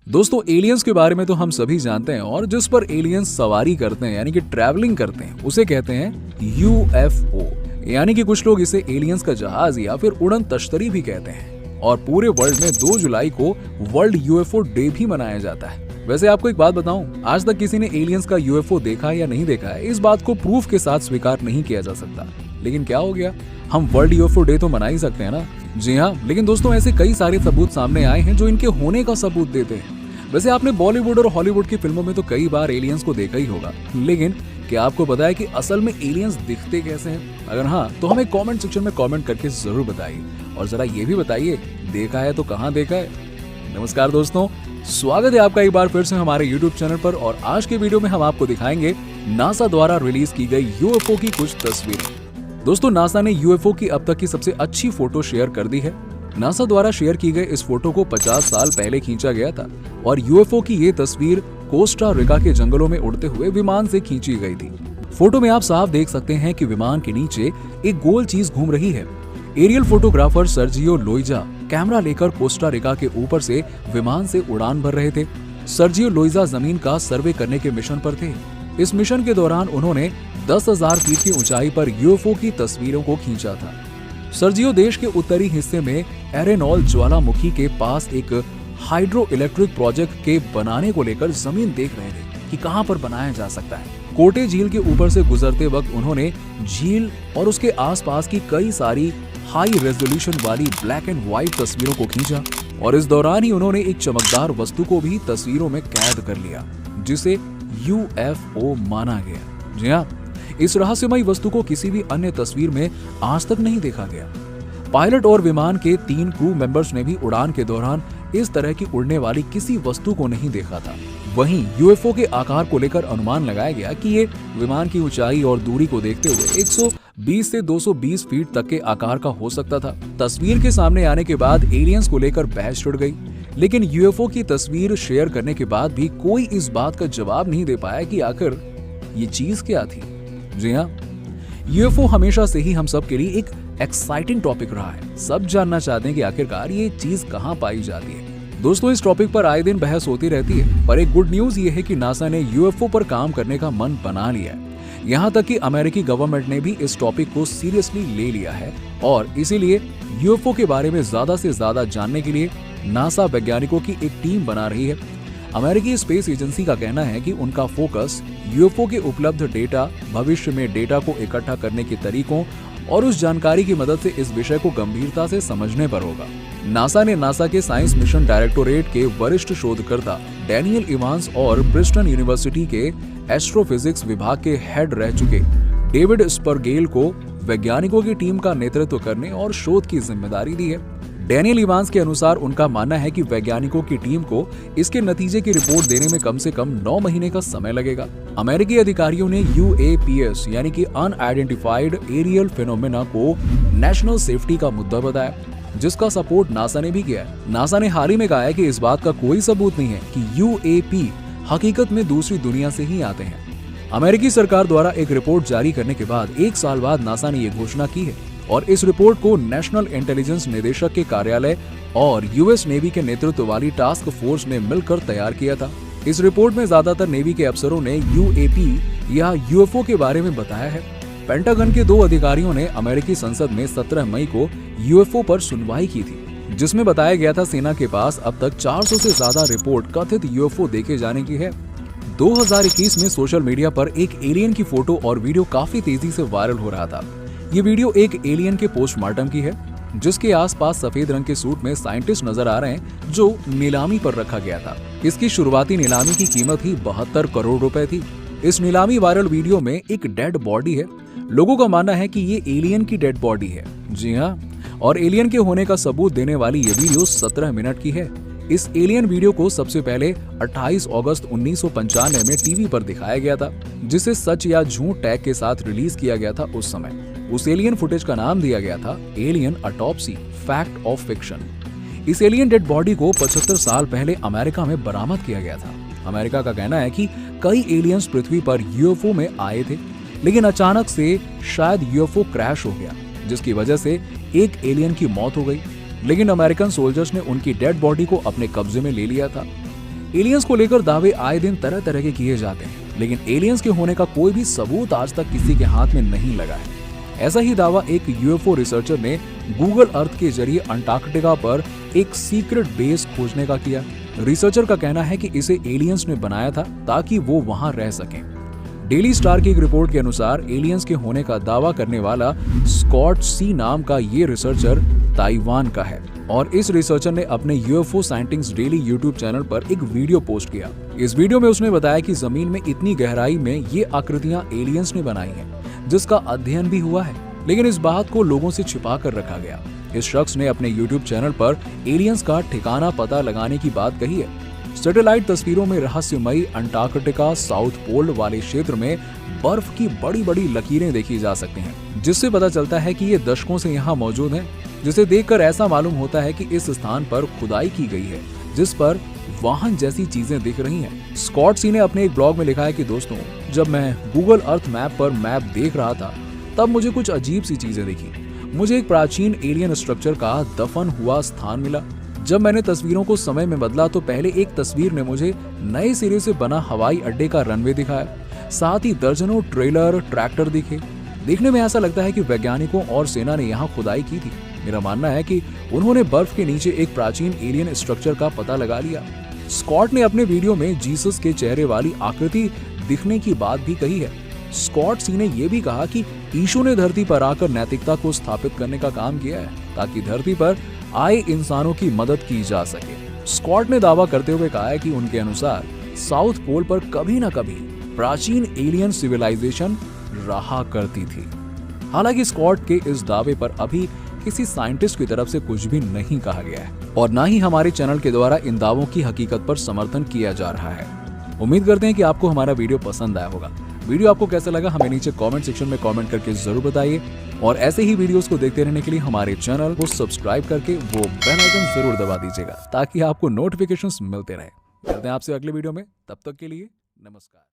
दोस्तों एलियंस के बारे में तो हम सभी जानते हैं और जिस पर एलियंस सवारी करते हैं यानी कि ट्रैवलिंग करते हैं उसे कहते हैं यूएफओ। यानी कि कुछ लोग इसे एलियंस का जहाज या फिर उड़न तश्तरी भी कहते हैं। और पूरे वर्ल्ड में 2 जुलाई को वर्ल्ड यूएफओ डे भी मनाया जाता है। वैसे आपको एक बात बताऊं, आज तक किसी ने एलियंस का यूएफओ देखा या नहीं देखा है, इस बात को प्रूफ के साथ स्वीकार नहीं किया जा सकता। लेकिन क्या हो गया, हम वर्ल्ड यूएफओ डे तो मना ही सकते हैं ना। जी हाँ, लेकिन दोस्तों ऐसे कई सारे सबूत सामने आए हैं जो इनके होने का सबूत देते हैं। वैसे आपने बॉलीवुड और हॉलीवुड की फिल्मों में तो कई बार एलियंस को देखा ही होगा, लेकिन क्या आपको पता है कि असल में एलियंस दिखते कैसे हैं? अगर हाँ तो हमें कमेंट सेक्शन में कमेंट करके जरूर बताइए और जरा ये भी बताइए देखा है तो कहाँ देखा है। नमस्कार दोस्तों, स्वागत है आपका एक बार फिर से हमारे यूट्यूब चैनल पर। और आज के वीडियो में हम आपको दिखाएंगे नासा द्वारा रिलीज की गई यूएफओ की कुछ तस्वीरें। दोस्तों नासा ने यूएफओ की अब तक की सबसे अच्छी फोटो शेयर कर दी है। नासा द्वारा शेयर की गई इस फोटो को 50 साल पहले खींचा गया था और यूएफओ की ये तस्वीर कोस्टा रिका के जंगलों में उड़ते हुए विमान से खींची गई थी। फोटो में आप साफ देख सकते हैं कि विमान के नीचे एक गोल चीज घूम रही है। एरियल फोटोग्राफर सर्जियो लोइजा कैमरा लेकर कोस्टा रिका के ऊपर से विमान से उड़ान भर रहे थे। सर्जियो लोइजा जमीन का सर्वे करने के मिशन पर थे। इस मिशन के दौरान उन्होंने 10,000 फीट की ऊंचाई पर यूएफओ की तस्वीरों को खींचा था। सर्जियो देश के उत्तरी हिस्से में एरेनॉल ज्वालामुखी के पास एक हाइड्रो इलेक्ट्रिक प्रोजेक्ट के बनाने को लेकर जमीन देख रहे थे कि कहां पर बनाया जा सकता है। कोटे झील के ऊपर से गुजरते वक्त उन्होंने झील और उसके आसपास की कई सारी हाई रेजोल्यूशन वाली ब्लैक एंड व्हाइट तस्वीरों को खींचा और इस दौरान ही उन्होंने एक चमकदार वस्तु को भी तस्वीरों में कैद कर लिया जिसे यूएफओ माना गया। जी हाँ, इस रहस्यमयी वस्तु को किसी भी अन्य तस्वीर में आज तक नहीं देखा गया। पायलट और विमान के 3 क्रू मेंबर्स ने भी उड़ान के दौरान इस तरह की उड़ने वाली किसी वस्तु को नहीं देखा था। वहीं यूएफओ के आकार को लेकर अनुमान लगाया गया कि ये विमान की ऊंचाई और दूरी को देखते हुए 120 से 220 फीट तक के आकार का हो सकता था। तस्वीर के सामने आने के बाद एलियंस को लेकर बहस छिड़ गई, लेकिन यूएफओ की तस्वीर शेयर करने के बाद भी कोई इस बात का जवाब नहीं दे पाया कि आखिर ये चीज क्या थी। जी हाँ, यूएफओ हमेशा से ही हम सब के लिए एक एक्साइटिंग टॉपिक रहा है। सब जानना चाहते हैं कि आखिरकार ये चीज कहाँ पाई जाती है। दोस्तों इस टॉपिक पर आए दिन बहस होती रहती है, पर एक गुड न्यूज ये है कि नासा ने यूएफओ पर काम करने का मन बना लिया है। यहाँ तक कि अमेरिकी गवर्नमेंट ने भी इस टॉपिक को सीरियसली ले लिया है और इसीलिए यूएफओ के बारे में ज्यादा से ज्यादा जानने के लिए नासा वैज्ञानिकों की एक टीम बना रही है। अमेरिकी स्पेस एजेंसी का कहना है कि उनका फोकस यूएफओ के उपलब्ध डेटा, भविष्य में डेटा को इकट्ठा करने के तरीकों और उस जानकारी की मदद से इस विषय को गंभीरता से समझने पर होगा। नासा ने नासा के साइंस मिशन डायरेक्टोरेट के वरिष्ठ शोधकर्ता डैनियल इवांस और प्रिंसटन यूनिवर्सिटी के एस्ट्रोफिजिक्स विभाग के हेड रह चुके डेविड स्परगेल को वैज्ञानिकों की टीम का नेतृत्व करने और शोध की जिम्मेदारी दी है। डैनियल इवांस के अनुसार उनका मानना है कि वैज्ञानिकों की टीम को इसके नतीजे की रिपोर्ट देने में कम से कम 9 महीने का समय लगेगा। अमेरिकी अधिकारियों ने यूएपीएस यानी कि अनआइडेंटिफाइड एरियल फिनोमेना को नेशनल सेफ्टी का मुद्दा बताया, जिसका सपोर्ट नासा ने भी किया है। नासा ने हाल ही में कहा है कि इस बात का कोई सबूत नहीं है कि यूएपी हकीकत में दूसरी दुनिया से ही आते हैं। अमेरिकी सरकार द्वारा एक रिपोर्ट जारी करने के बाद 1 साल बाद नासा ने यह घोषणा की है और इस रिपोर्ट को नेशनल इंटेलिजेंस निदेशक के कार्यालय और यूएस नेवी के नेतृत्व वाली टास्क फोर्स ने मिलकर तैयार किया था। इस रिपोर्ट में ज्यादातर नेवी के अफसरों ने यूएपी या यूएफओ के बारे में बताया है। पेंटागन के 2 अधिकारियों ने अमेरिकी संसद में 17 मई को यूएफओ पर सुनवाई की थी, जिसमें बताया गया था सेना के पास अब तक 400 से ज्यादा रिपोर्ट कथित यूएफओ देखे जाने की है। 2021 में सोशल मीडिया पर एक एलियन की फोटो और वीडियो काफी तेजी से वायरल हो रहा था। ये वीडियो एक एलियन के पोस्टमार्टम की है, जिसके आसपास सफेद रंग के सूट में साइंटिस्ट नजर आ रहे हैं, जो नीलामी पर रखा गया था। इसकी शुरुआती नीलामी की कीमत ही 72 करोड़ रुपए थी। इस नीलामी वायरल वीडियो में एक डेड बॉडी है। लोगों का मानना है कि ये एलियन की डेड बॉडी है। जी हाँ, और एलियन के होने का सबूत देने वाली ये वीडियो 17 मिनट की है। इस एलियन वीडियो को सबसे पहले 28 अगस्त 1995 में टीवी पर दिखाया गया था, जिसे सच या झूठ टैग के साथ रिलीज किया गया था। उस समय उस एलियन फुटेज का नाम दिया गया था alien autopsy, fact of fiction. इस एलियन डेड बॉडी को 75 साल पहले अमेरिका में बरामद किया गया था। अमेरिका का कहना है कि कई एलियंस पृथ्वी पर यूएफओ में आए थे, लेकिन अचानक से शायद यूएफओ क्रैश हो गया, जिसकी वजह से एक एलियन की मौत हो गई। लेकिन अमेरिकन सोल्जर्स ने उनकी डेड बॉडी को अपने कब्जे में ले लिया था। एलियंस को लेकर दावे आए दिन तरह तरह के किए जाते हैं, लेकिन एलियंस के होने का कोई भी सबूत आज तक किसी के हाथ में नहीं लगा है। ऐसा ही दावा एक यूएफओ रिसर्चर ने गूगल अर्थ के जरिए अंटार्कटिका पर एक सीक्रेट बेस खोजने का किया। रिसर्चर का कहना है कि इसे एलियंस ने बनाया था ताकि वो वहां रह सकें। डेली स्टार की एक रिपोर्ट के अनुसार एलियंस के होने का दावा करने वाला स्कॉट सी नाम का ये रिसर्चर ताइवान का है और इस रिसर्चर ने अपने यूएफओ साइंटिंग्स डेली यूट्यूब चैनल पर एक वीडियो पोस्ट किया। इस वीडियो में उसने बताया कि जमीन में इतनी गहराई में ये आकृतियां एलियंस ने बनाई हैं, जिसका अध्ययन भी हुआ है, लेकिन इस बात को लोगों से छिपा कर रखा गया। इस शख्स ने अपने यूट्यूब चैनल पर एलियंस का ठिकाना पता लगाने की बात कही है। सैटेलाइट तस्वीरों में रहस्यमयी अंटार्कटिका साउथ पोल वाले क्षेत्र में बर्फ की बड़ी बड़ी लकीरें देखी जा सकती हैं, जिससे पता चलता है कि ये दशकों से यहाँ मौजूद हैं, जिसे देखकर ऐसा मालूम होता है कि इस स्थान पर खुदाई की गई है, जिस पर वाहन जैसी चीजें दिख रही हैं। स्कॉट सी ने अपने एक ब्लॉग में लिखा है कि दोस्तों, जब मैं गूगल अर्थ मैप पर मैप देख रहा था तब मुझे कुछ अजीब सी चीजें दिखी। मुझे एक प्राचीन एलियन स्ट्रक्चर का दफन हुआ स्थान मिला। जब मैंने तस्वीरों को समय में बदला तो पहले एक तस्वीर ने मुझे नए सिरे से बना हवाई अड्डे का रनवे दिखाया, साथ ही दर्जनों ट्रेलर ट्रैक्टर दिखे। देखने में ऐसा लगता है कि वैज्ञानिकों और सेना ने यहाँ खुदाई की थी। मेरा मानना है कि उन्होंने बर्फ के नीचे एक प्राचीन एलियन स्ट्रक्चर का पता लगा लिया। स्कॉट ने अपने वीडियो में जीसस के चेहरे वाली आकृति दिखने की बात भी कही है। स्कॉट सी ने यह भी कहा कि यीशु ने धरती पर आकर नैतिकता को स्थापित करने का काम किया है ताकि धरती पर आए इंसानों की मदद की जा सके। स्कॉट ने दावा करते हुए कहा है कि उनके अनुसार साउथ पोल पर कभी न कभी प्राचीन एलियन सिविलाइजेशन रहा करती थी। हालांकि स्कॉट के इस दावे पर अभी किसी साइंटिस्ट की तरफ से कुछ भी नहीं कहा गया है और न ही हमारे चैनल के द्वारा इन दावों की हकीकत पर समर्थन किया जा रहा है। उम्मीद करते हैं कि आपको हमारा वीडियो पसंद आया होगा। वीडियो आपको कैसा लगा हमें नीचे कमेंट सेक्शन में कमेंट करके जरूर बताइए और ऐसे ही वीडियोस को देखते रहने के लिए हमारे चैनल को सब्सक्राइब करके वो बेल आइकन जरूर दबा दीजिएगा ताकि आपको नोटिफिकेशंस मिलते रहे। मिलते हैं आपसे अगले वीडियो में, तब तक के लिए नमस्कार।